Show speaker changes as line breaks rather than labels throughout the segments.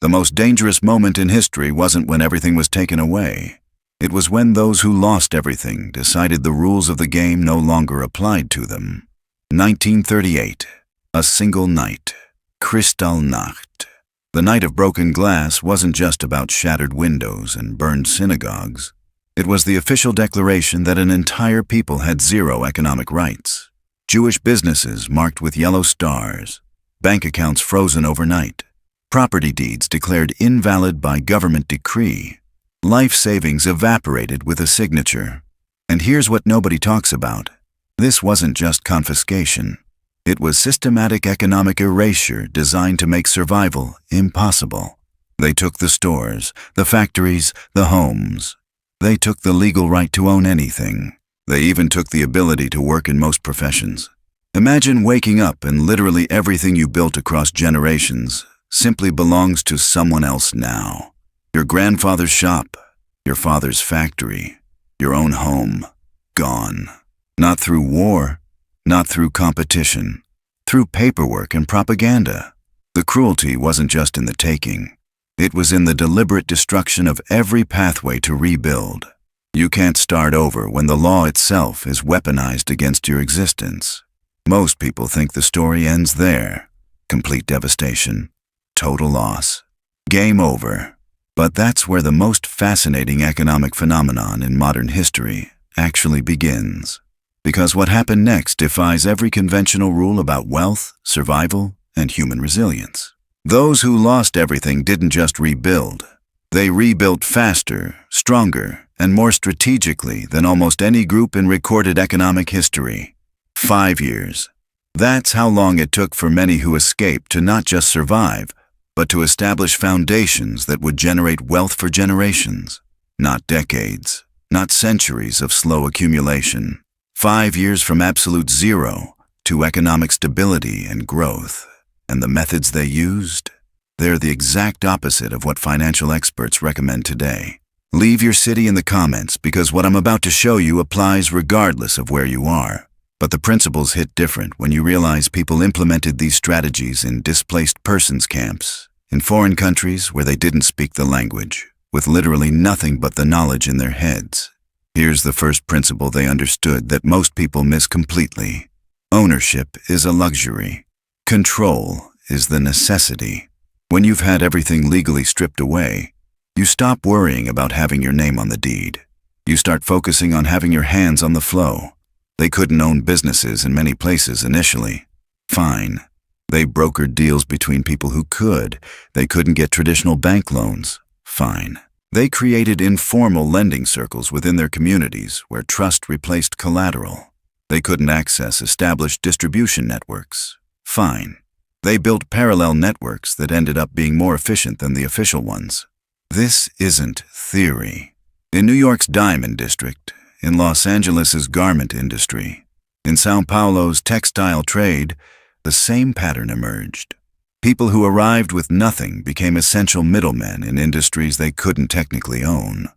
The most dangerous moment in history wasn't when everything was taken away. It was when those who lost everything decided the rules of the game no longer applied to them. 1938. A single night. Kristallnacht. The night of broken glass wasn't just about shattered windows and burned synagogues. It was the official declaration that an entire people had zero economic rights. Jewish businesses marked with yellow stars. Bank accounts frozen overnight. Property deeds declared invalid by government decree. Life savings evaporated with a signature. And here's what nobody talks about. This wasn't just confiscation. It was systematic economic erasure designed to make survival impossible. They took the stores, the factories, the homes. They took the legal right to own anything. They even took the ability to work in most professions. Imagine waking up and literally everything you built across generations simply belongs to someone else now. Your grandfather's shop, your father's factory, your own home, gone. Not through war, not through competition, through paperwork and propaganda. The cruelty wasn't just in the taking. It was in the deliberate destruction of every pathway to rebuild. You can't start over when the law itself is weaponized against your existence. Most people think the story ends there. Complete devastation. Total loss. Game over. But that's where the most fascinating economic phenomenon in modern history actually begins. Because what happened next defies every conventional rule about wealth, survival, and human resilience. Those who lost everything didn't just rebuild. They rebuilt faster, stronger, and more strategically than almost any group in recorded economic history. 5 years. That's how long it took for many who escaped to not just survive, but to establish foundations that would generate wealth for generations. Not decades, not centuries of slow accumulation. 5 years from absolute zero to economic stability and growth. And the methods they used? They're the exact opposite of what financial experts recommend today. Leave your city in the comments because what I'm about to show you applies regardless of where you are. But the principles hit different when you realize people implemented these strategies in displaced persons camps, in foreign countries where they didn't speak the language, with literally nothing but the knowledge in their heads. Here's the first principle they understood that most people miss completely. Ownership is a luxury. Control is the necessity. When you've had everything legally stripped away, you stop worrying about having your name on the deed. You start focusing on having your hands on the flow. They couldn't own businesses in many places initially. Fine. They brokered deals between people who could. They couldn't get traditional bank loans. Fine. They created informal lending circles within their communities where trust replaced collateral. They couldn't access established distribution networks. Fine. They built parallel networks that ended up being more efficient than the official ones. This isn't theory. In New York's Diamond District, in Los Angeles's garment industry, in Sao Paulo's textile trade, the same pattern emerged. People who arrived with nothing became essential middlemen in industries they couldn't technically own.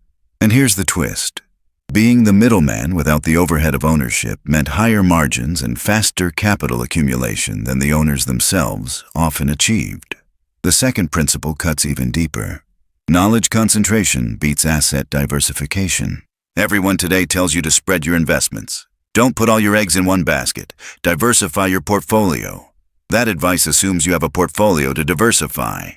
And here's the twist. Being the middleman without the overhead of ownership meant higher margins and faster capital accumulation than the owners themselves often achieved. The second principle cuts even deeper. Knowledge concentration beats asset diversification. Everyone today tells you to spread your investments. Don't put all your eggs in one basket. Diversify your portfolio. That advice assumes you have a portfolio to diversify.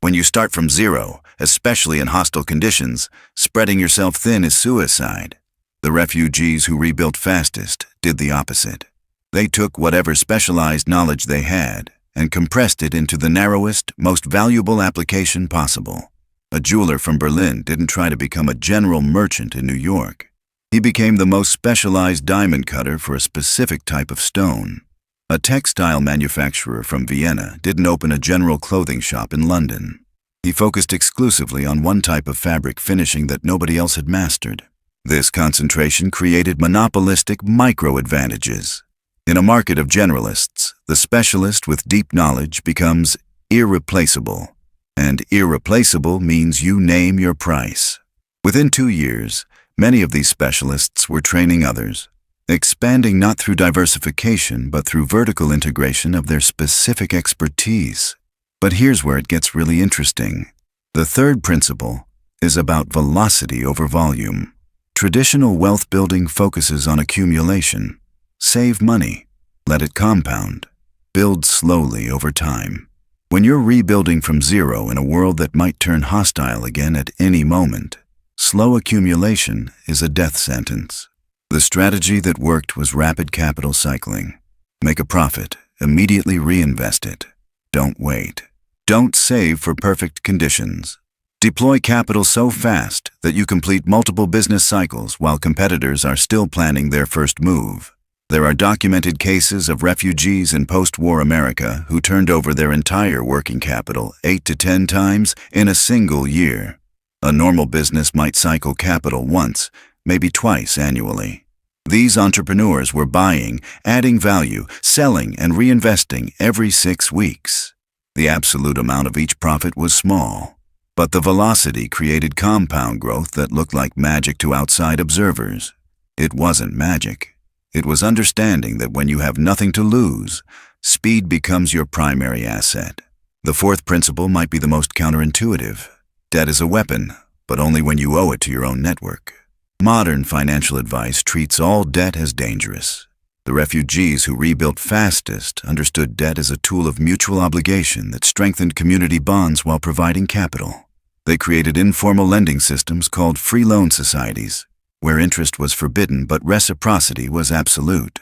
When you start from zero, especially in hostile conditions, spreading yourself thin is suicide. The refugees who rebuilt fastest did the opposite. They took whatever specialized knowledge they had and compressed it into the narrowest, most valuable application possible. A jeweler from Berlin didn't try to become a general merchant in New York. He became the most specialized diamond cutter for a specific type of stone. A textile manufacturer from Vienna didn't open a general clothing shop in London. He focused exclusively on one type of fabric finishing that nobody else had mastered. This concentration created monopolistic micro-advantages. In a market of generalists, the specialist with deep knowledge becomes irreplaceable. And irreplaceable means you name your price. Within 2 years, many of these specialists were training others, expanding not through diversification but through vertical integration of their specific expertise. But here's where it gets really interesting. The third principle is about velocity over volume. Traditional wealth building focuses on accumulation. Save money, let it compound, build slowly over time. When you're rebuilding from zero in a world that might turn hostile again at any moment, slow accumulation is a death sentence. The strategy that worked was rapid capital cycling. Make a profit, immediately reinvest it. Don't wait. Don't save for perfect conditions. Deploy capital so fast that you complete multiple business cycles while competitors are still planning their first move. There are documented cases of refugees in post-war America who turned over their entire working capital 8 to 10 times in a single year. A normal business might cycle capital once, maybe twice annually. These entrepreneurs were buying, adding value, selling, and reinvesting every 6 weeks. The absolute amount of each profit was small, but the velocity created compound growth that looked like magic to outside observers. It wasn't magic. It was understanding that when you have nothing to lose, speed becomes your primary asset. The fourth principle might be the most counterintuitive. Debt is a weapon, but only when you owe it to your own network. Modern financial advice treats all debt as dangerous. The refugees who rebuilt fastest understood debt as a tool of mutual obligation that strengthened community bonds while providing capital. They created informal lending systems called free loan societies, where interest was forbidden but reciprocity was absolute.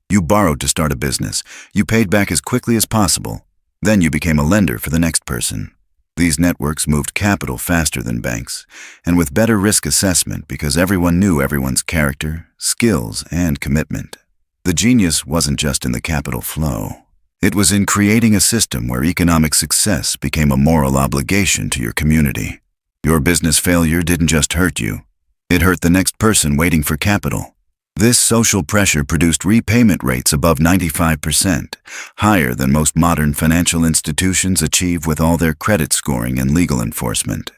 You borrowed to start a business, you paid back as quickly as possible, then you became a lender for the next person. These networks moved capital faster than banks, and with better risk assessment because everyone knew everyone's character, skills, and commitment. The genius wasn't just in the capital flow. It was in creating a system where economic success became a moral obligation to your community. Your business failure didn't just hurt you. It hurt the next person waiting for capital. This social pressure produced repayment rates above 95%, higher than most modern financial institutions achieve with all their credit scoring and legal enforcement.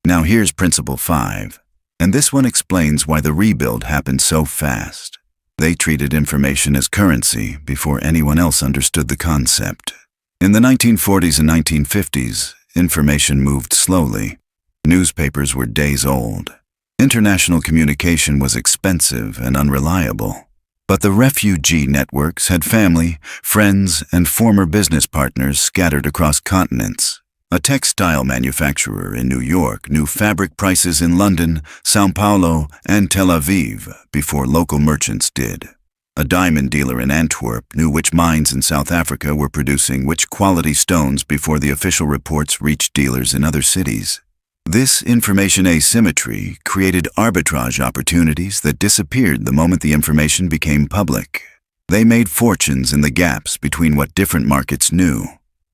Now here's Principle 5, and this one explains why the rebuild happened so fast. They treated information as currency before anyone else understood the concept. In the 1940s and 1950s, information moved slowly. Newspapers were days old. International communication was expensive and unreliable. But the refugee networks had family, friends, and former business partners scattered across continents. A textile manufacturer in New York knew fabric prices in London, São Paulo, and Tel Aviv before local merchants did. A diamond dealer in Antwerp knew which mines in South Africa were producing which quality stones before the official reports reached dealers in other cities. This information asymmetry created arbitrage opportunities that disappeared the moment the information became public. They made fortunes in the gaps between what different markets knew.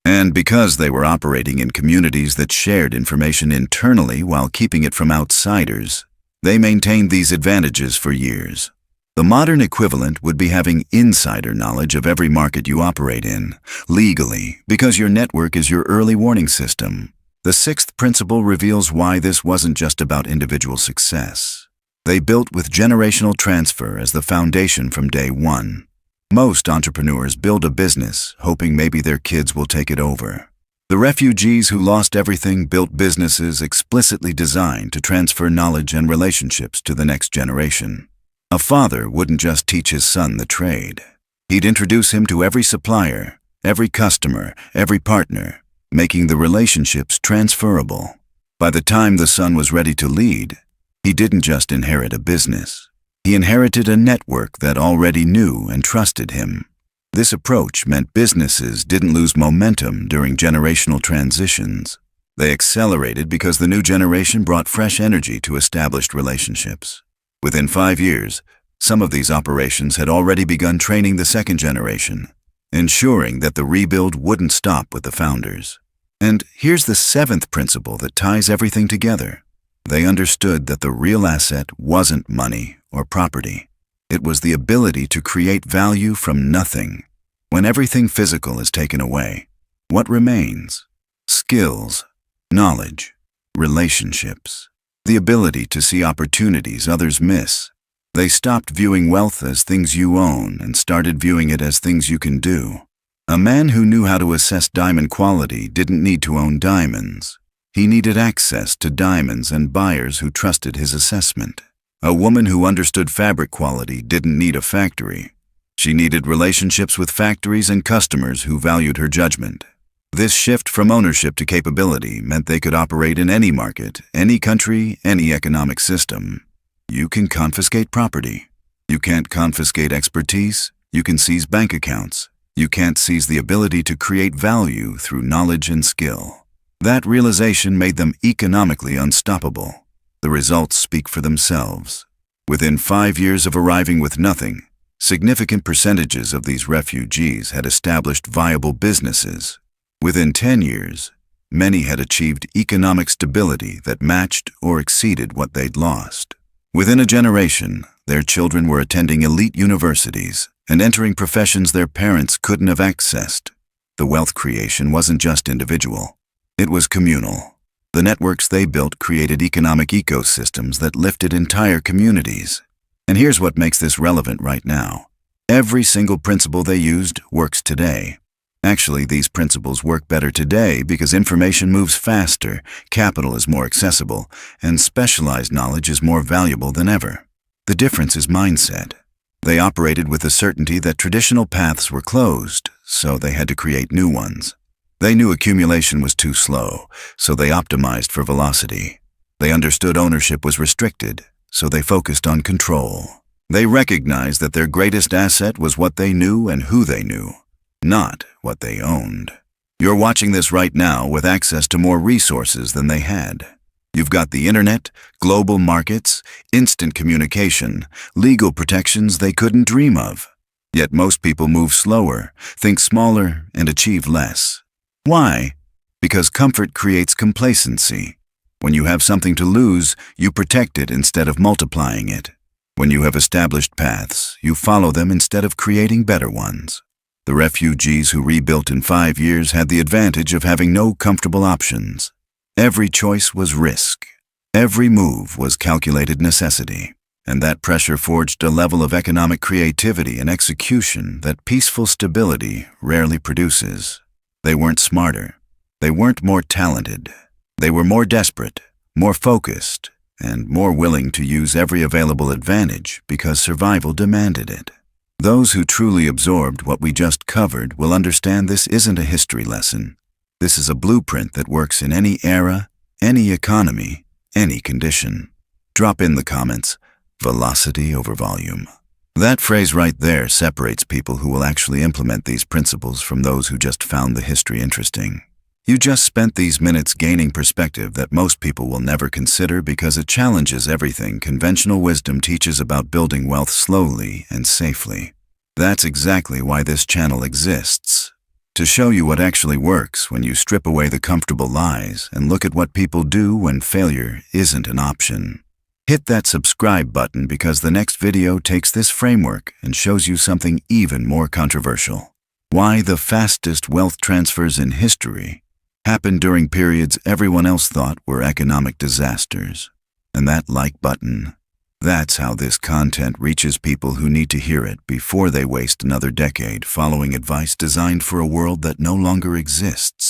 And because they were operating in communities that shared information internally while keeping it from outsiders, they maintained these advantages for years. The modern equivalent would be having insider knowledge of every market you operate in, legally, because your network is your early warning system. The sixth principle reveals why this wasn't just about individual success. They built with generational transfer as the foundation from day one. Most entrepreneurs build a business hoping maybe their kids will take it over. The refugees who lost everything built businesses explicitly designed to transfer knowledge and relationships to the next generation. A father wouldn't just teach his son the trade. He'd introduce him to every supplier, every customer, every partner, making the relationships transferable. By the time the son was ready to lead, he didn't just inherit a business. He inherited a network that already knew and trusted him. This approach meant businesses didn't lose momentum during generational transitions. They accelerated because the new generation brought fresh energy to established relationships. Within 5 years, some of these operations had already begun training the second generation, ensuring that the rebuild wouldn't stop with the founders. And here's the seventh principle that ties everything together. They understood that the real asset wasn't money or property. It was the ability to create value from nothing. When everything physical is taken away, what remains? Skills, knowledge, relationships, the ability to see opportunities others miss. They stopped viewing wealth as things you own and started viewing it as things you can do. A man who knew how to assess diamond quality didn't need to own diamonds. He needed access to diamonds and buyers who trusted his assessment. A woman who understood fabric quality didn't need a factory. She needed relationships with factories and customers who valued her judgment. This shift from ownership to capability meant they could operate in any market, any country, any economic system. You can confiscate property. You can't confiscate expertise. You can seize bank accounts. You can't seize the ability to create value through knowledge and skill. That realization made them economically unstoppable. The results speak for themselves. Within 5 years of arriving with nothing, significant percentages of these refugees had established viable businesses. Within 10 years, many had achieved economic stability that matched or exceeded what they'd lost. Within a generation, their children were attending elite universities and entering professions their parents couldn't have accessed. The wealth creation wasn't just individual. It was communal. The networks they built created economic ecosystems that lifted entire communities. And here's what makes this relevant right now. Every single principle they used works today. Actually, these principles work better today because information moves faster, capital is more accessible, and specialized knowledge is more valuable than ever. The difference is mindset. They operated with the certainty that traditional paths were closed, so they had to create new ones. They knew accumulation was too slow, so they optimized for velocity. They understood ownership was restricted, so they focused on control. They recognized that their greatest asset was what they knew and who they knew, not what they owned. You're watching this right now with access to more resources than they had. You've got the internet, global markets, instant communication, legal protections they couldn't dream of. Yet most people move slower, think smaller, and achieve less. Why? Because comfort creates complacency. When you have something to lose, you protect it instead of multiplying it. When you have established paths, you follow them instead of creating better ones. The refugees who rebuilt in 5 years had the advantage of having no comfortable options. Every choice was risk. Every move was calculated necessity. And that pressure forged a level of economic creativity and execution that peaceful stability rarely produces. They weren't smarter. They weren't more talented. They were more desperate, more focused, and more willing to use every available advantage because survival demanded it. Those who truly absorbed what we just covered will understand this isn't a history lesson. This is a blueprint that works in any era, any economy, any condition. Drop in the comments, velocity over volume. That phrase right there separates people who will actually implement these principles from those who just found the history interesting. You just spent these minutes gaining perspective that most people will never consider because it challenges everything conventional wisdom teaches about building wealth slowly and safely. That's exactly why this channel exists. To show you what actually works when you strip away the comfortable lies and look at what people do when failure isn't an option. Hit that subscribe button because the next video takes this framework and shows you something even more controversial. Why the fastest wealth transfers in history happened during periods everyone else thought were economic disasters. And that like button, that's how this content reaches people who need to hear it before they waste another decade following advice designed for a world that no longer exists.